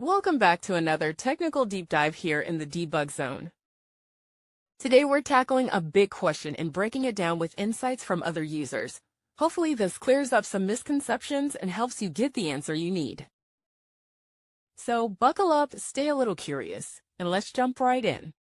Welcome back to another technical deep dive here in the debug zone. Today we're tackling a big question and breaking it down with insights from other users. Hopefully this clears up some misconceptions and helps you get the answer you need. So buckle up, stay a little curious, and let's jump right in.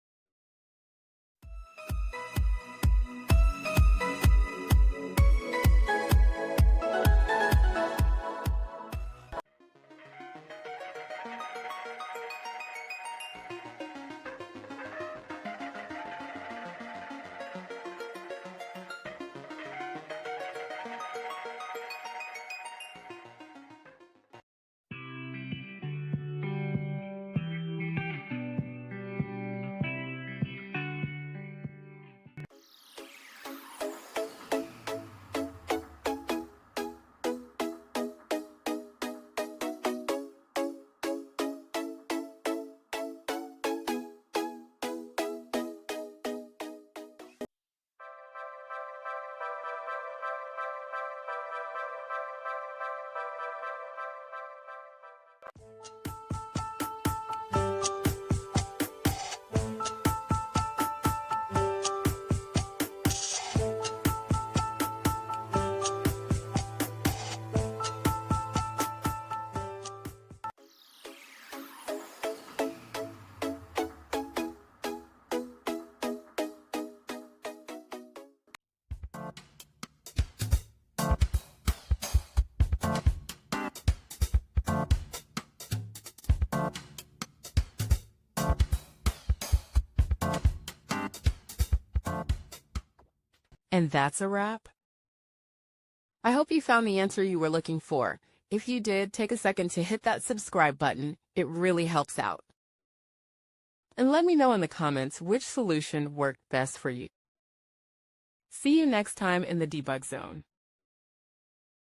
And that's a wrap. I hope you found the answer you were looking for. If you did, take a second to hit that subscribe button. It really helps out. And let me know in the comments which solution worked best for you. See you next time in the debug zone.